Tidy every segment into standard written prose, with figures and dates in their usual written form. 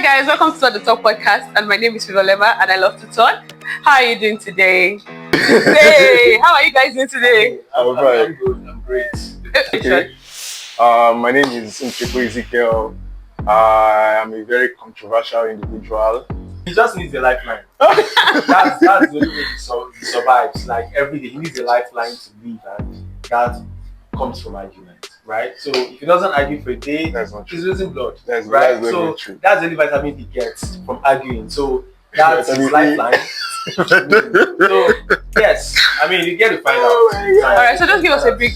guys, welcome to the Talk Podcast, and my name is Fivolema, and I love to talk. How are you doing today? Hey, how are you guys doing today? I'm fine. I'm good. I'm great. Okay. My name is Nchekwa Ezekiel. I am a very controversial individual. He just needs a lifeline. that's the only way he survives. Like every day, he needs a lifeline to live, and that comes from argument, right? So if he doesn't argue for a day, he's losing blood, right? So that's the only vitamin he gets from arguing. So that's his lifeline. So yes, I mean you get to find out. All right, so just give us a big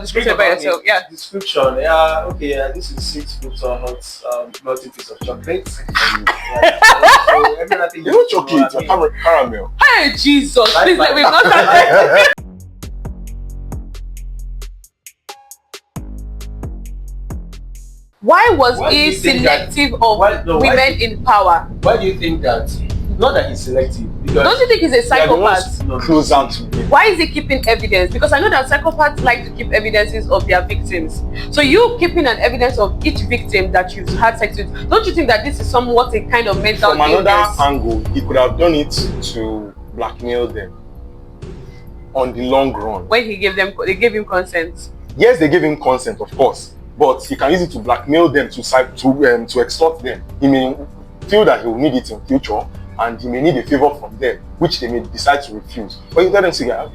description about yourself. Yeah. Description. Yeah. Okay. Yeah. This is 6 foot hot melting piece of chocolate. So everything. You know chocolate or caramel. Hey Jesus! Please let me not. Why was he selective of women in power? Why do you think that? Not that he's selective. Don't you think he's a psychopath? Closer to me. Why is he keeping evidence? Because I know that psychopaths like to keep evidences of their victims. So you keeping an evidence of each victim that you've had sex with, don't you think that this is somewhat a kind of mental illness? From another angle, he could have done it to blackmail them on the long run. When they gave him consent. Yes, they gave him consent, of course, but he can use it to blackmail them, to extort them. He may feel that he will need it in future, and he may need a favor from them, which they may decide to refuse. But you tell them, say, I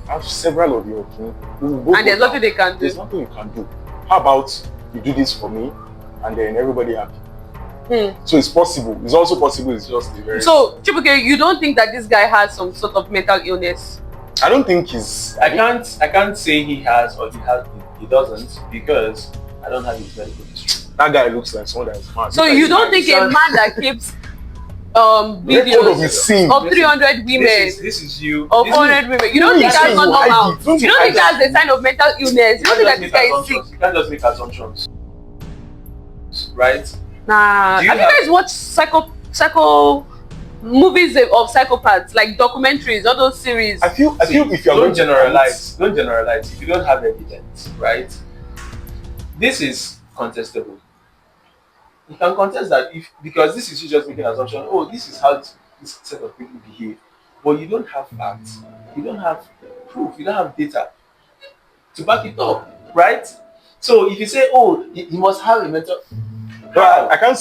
have several of your kin. And there's nothing they can do. There's nothing you can do. How about you do this for me, and then everybody happy? So it's possible. It's also possible. It's just the very. So Chibuke, you don't think that this guy has some sort of mental illness? I don't think he's. I can't say he has or he doesn't, because I don't have his medical history. That guy looks like someone that is mad. So you don't think a man that keeps videos of 300 women, this is you, of 400 women, you don't think that's not normal? You don't think that's a sign of mental illness? You don't think that this guy is sick? You can't just make assumptions, right? Nah. Have you guys watched psycho movies of psychopaths, like documentaries, all those series? I feel if you're don't generalize. If you don't have evidence, right? This is contestable. You can contest that because this is you just making an assumption. Oh, this is how this set of people behave, but you don't have facts, you don't have proof, you don't have data to back it up, right? So if you say, oh, he must have a mental. I can't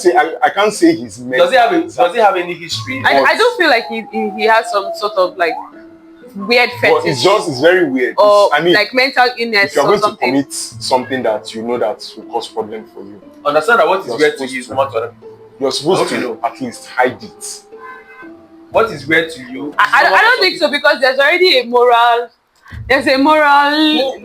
say he's mental. Does he have any history? I don't feel like he has some sort of like weird fetish. It's very weird. Or like mental illness. If you're going to commit something that you know that will cause problem for you, understand that what is weird to you is not to other people. You're supposed to at least hide it. What is weird to you? I don't think so, because there's already a moral. There's a moral.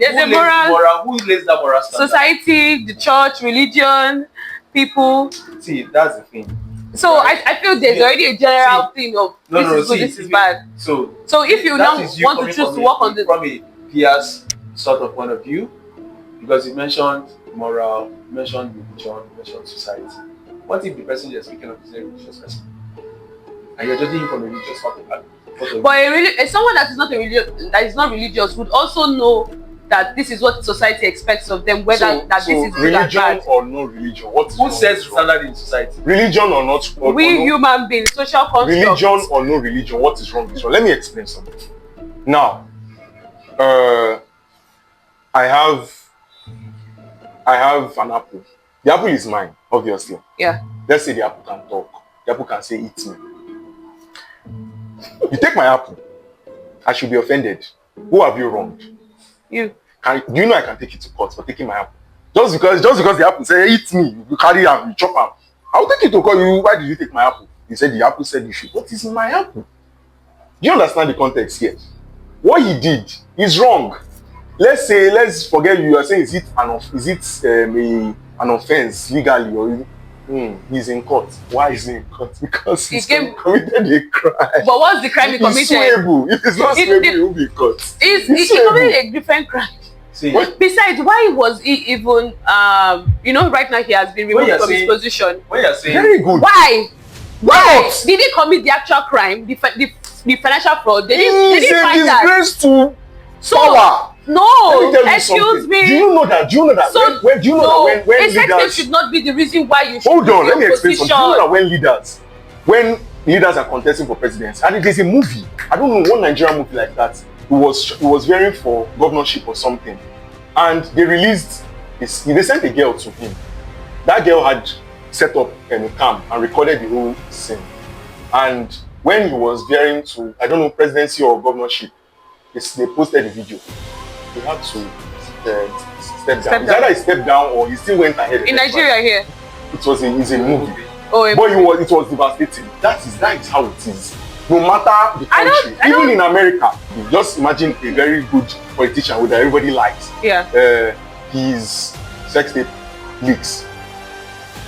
Who lays that moral standard? Society, the church, religion, people. See, that's the thing. So I feel there's already a general thing of this is good, this is bad. So if you now want to choose to work on this from a peers sort of point of view, because you mentioned moral, you mentioned religion, you mentioned society. What if the person you're speaking of is a religious person, and you're judging him from a religious point of view? But someone that is not religious would also know that this is what society expects of them, whether this is religion or no religion. Who sets standard in society? Religion or not? Human beings, social constructs. Religion or no religion, what is wrong with you? Let me explain something. Now, I have an apple. The apple is mine, obviously. Yeah. Let's say the apple can talk. The apple can say, "Eat me." You take my apple, I should be offended. Who have you wronged? You. Do you know I can take it to court for taking my apple? Just because the apple say, "Eat me," you carry it, you chop it. I'll take it to court. Why did you take my apple? You said the apple said you should. What is my apple? Do you understand the context here? What he did is wrong. Let's forget you are saying, is it an offense legally, or he's in court? Why is he in court? Because he committed a crime. But what's the crime he committed? It's suable. If it's not suable, he will be caught. He committed a different crime. Besides, why was he even right now he has been removed from his position? What you're saying? Very good. Why did he commit the actual crime, the financial fraud? They didn't find that. Disgrace to power. No, Let me tell you excuse something. me. Do you know that? So, when do you know that when a sex tape leaders should not be the reason why you should hold on, be let me in explain something. opposition. Do you know that when leaders are contesting for presidents, and there's a movie, I don't know, one Nigerian movie like that, who was veering for governorship or something, and they released this, they sent a girl to him. That girl had set up a cam and recorded the whole scene. And when he was veering to, I don't know, presidency or governorship, they posted the video. He had to step down. It's either he stepped down or he still went ahead. In Nigeria here. It's a movie. Oh, but it was devastating. That is how it is. No matter the country, even in America, just imagine a very good politician that everybody likes. Yeah. His sex tape leaks.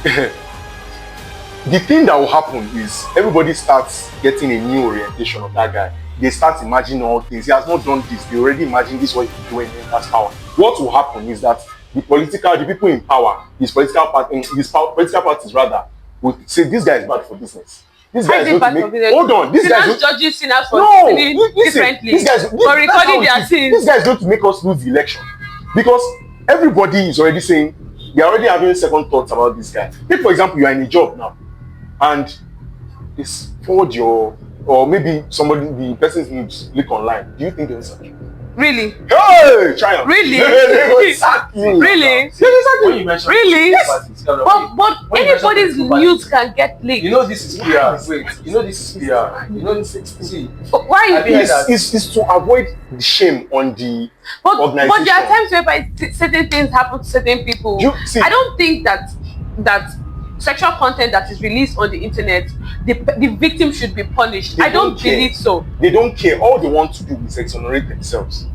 The thing that will happen is everybody starts getting a new orientation of that guy. They start imagining all things. He has not done this. They already imagine this what he's doing. That's power. What will happen is that the people in power, his political parties rather, will say this guy is bad for business. This guy is going to make. Hold on, this guy is judging sinners for differently. This guy for recording their sins. This guy is going to make us lose the election because everybody is already saying they are already having second thoughts about this guy. Take for example, you are in a job now, and it's forward or maybe the person's needs leak online. Do you think they will sack you? Really? Hey, try on. Really? They will sack you. Really? When you mention really? But anybody's news can get leaked. You know this is PR. Wait, you know this is PR. You know this is see. Why is to avoid the shame on the organization. But there are times whereby certain things happen to certain people. I don't think that sexual content that is released on the internet, the victim should be punished. I don't believe so. They don't care. All they want to do is exonerate themselves.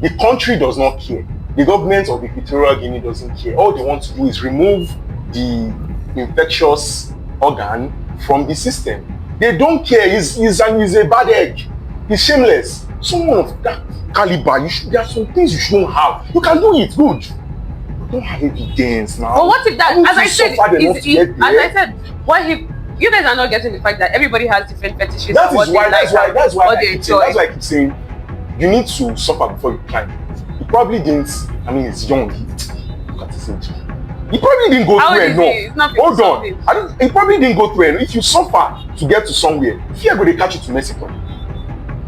The country does not care. The government of Equatorial Guinea doesn't care. All they want to do is remove the infectious organ from the system. They don't care. He's a bad egg. He's shameless. Someone of that caliber, there are some things you shouldn't have. You can do it, good. Don't have evidence now. But what if that, as I said, what if you guys are not getting the fact that everybody has different fetishes? That's why I keep saying you need to suffer before you climb. He probably didn't. I mean, it's young. Look at his age. He probably didn't go through enough. Hold on. He probably didn't go through enough. If you suffer to get to somewhere, fear going to catch you to Mexico.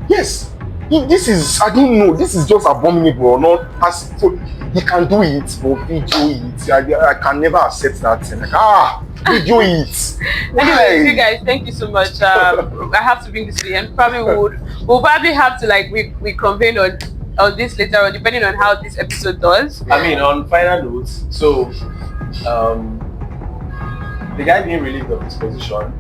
Yes. This is, I don't know, this is just abominable or not. He can do it, but video it. I can never accept that thing. Like, video it. Anyway, you guys, thank you so much. I have to bring this to the end. We'll probably have to like reconvene on this later on, depending on how this episode does. I mean, on final notes, so the guy being relieved of his position,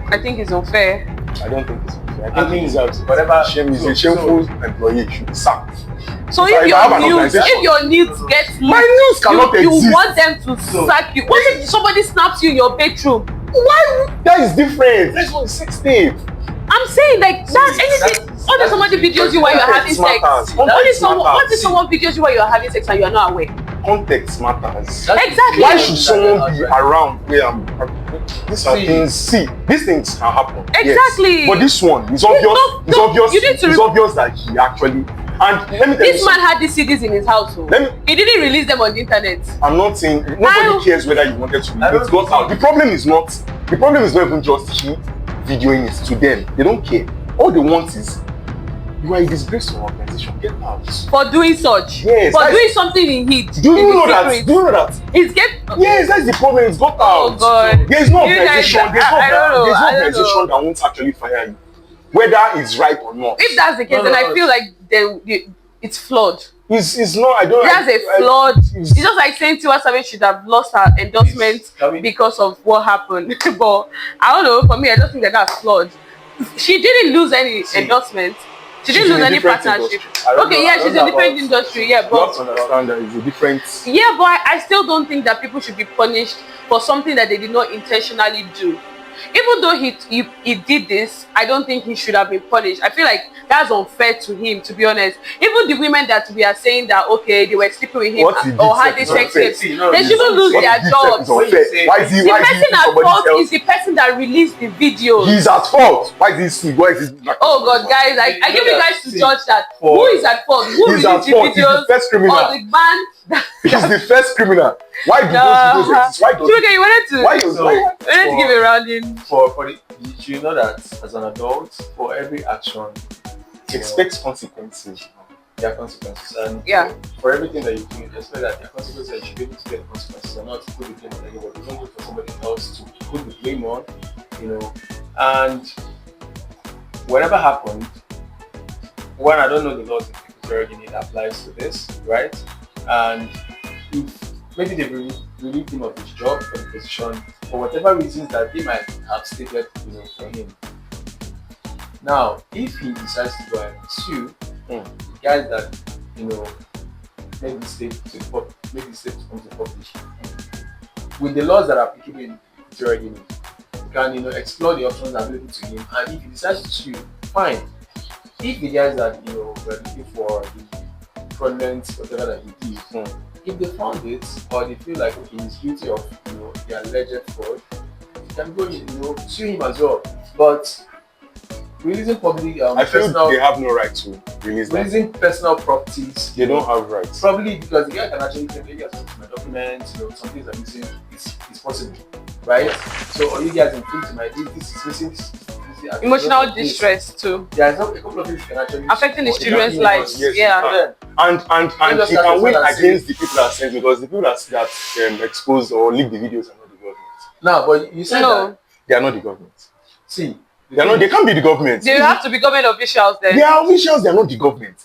I think it's unfair. I don't think it's unfair. I think he's whatever. He's a shameful employee. Should be sacked. So if your news gets my news cannot exist. You want them to sack you. What if somebody snaps you in your bedroom? Why? That is different. That's what 16. I'm saying like anything. What if somebody videos you while you're having sex? What if someone videos you while you're having sex and you're not aware? Context matters. Exactly. Why should someone be around where I'm? These are things. See, these things can happen. Exactly. Yes. But this one is obvious. It's obvious. It's obvious that he actually. And let me tell you, this man had these CDs in his house. He didn't release them on the internet. I'm not saying nobody cares whether you wanted to release it. Got out. The problem is not even just he videoing it to them. They don't care. All they want is you are a disgrace to our organization. Get out. For doing such. Yes. For doing something in heat. Do you know that? It's Yes, that's the problem. It's got out. Oh God. There's no organization. There's no organization that won't actually fire you, whether it's right or not. If that's the case, then I feel like it's flawed. It's not. I don't. That's a flawed. It's just like saying Tiwa Savage should have lost her endorsement because of what happened. But I don't know. For me, I don't think that's flawed. She didn't lose any endorsement. She didn't lose any partnership. Okay, yeah, she's in a different industry. Yeah, but you have to understand that it's a different. Yeah, but I still don't think that people should be punished for something that they did not intentionally do. even though he did this, I don't think he should have been punished. I feel like that's unfair to him, to be honest. Even the women that we are saying that okay, they were sleeping with him What he did or had said this is sex unfair. tapes, No, they shouldn't lose What their he did said jobs. is unfair. Why is he The person using at somebody fault else? is the person that released the video. He's at fault. Why is he suing? Why is he? Oh God, guys, I give you guys to judge that. Who is at fault? Who He's released at the fault. He's the videos? first criminal. Or the man that He's the first criminal. Why do those videos exist? Why does? Chuka, you wanted to Why does? So, Why? you wanted to give a rounding. For the, you know that as an adult, for every action, Expect consequences. there are consequences, and Yeah. for everything that you do, you expect that there are consequences, and you should be able to get consequences and not to put the blame on anybody. You don't look for somebody else to put the blame on, And whatever happened, one, I don't know the laws in Equatorial Guinea that applies to this, right? And if maybe they relieved him of his job for the position for whatever reasons that they might have stated, for him. Now, if he decides to go and sue the guys that, make the state to come to publish, with the laws that are applicable in Equatorial Guinea, you can, explore the options available to him, and if he decides to sue, fine. If the guys that, were looking for the fraudulent whatever that he did, if they found it, or they feel like okay, he's guilty of, the alleged fraud, you can go, sue him as well. But releasing public, I feel they have no right to release that. releasing personal properties, They don't have rights. probably because the guy can actually say, maybe I sent my documents, some things are missing, it's possible, right? So, or you guys infringe my this is missing, this is Emotional distress too. There's a couple of things you can actually affecting his children's lives. Yes, Yeah. And just he have can to win follow that against the people that send, because the people that expose or leak the videos are not the government. No, but you said No. that. They are not the government. See, They are not. They can't be the government. They have to be government officials then. They are officials. They are not the government.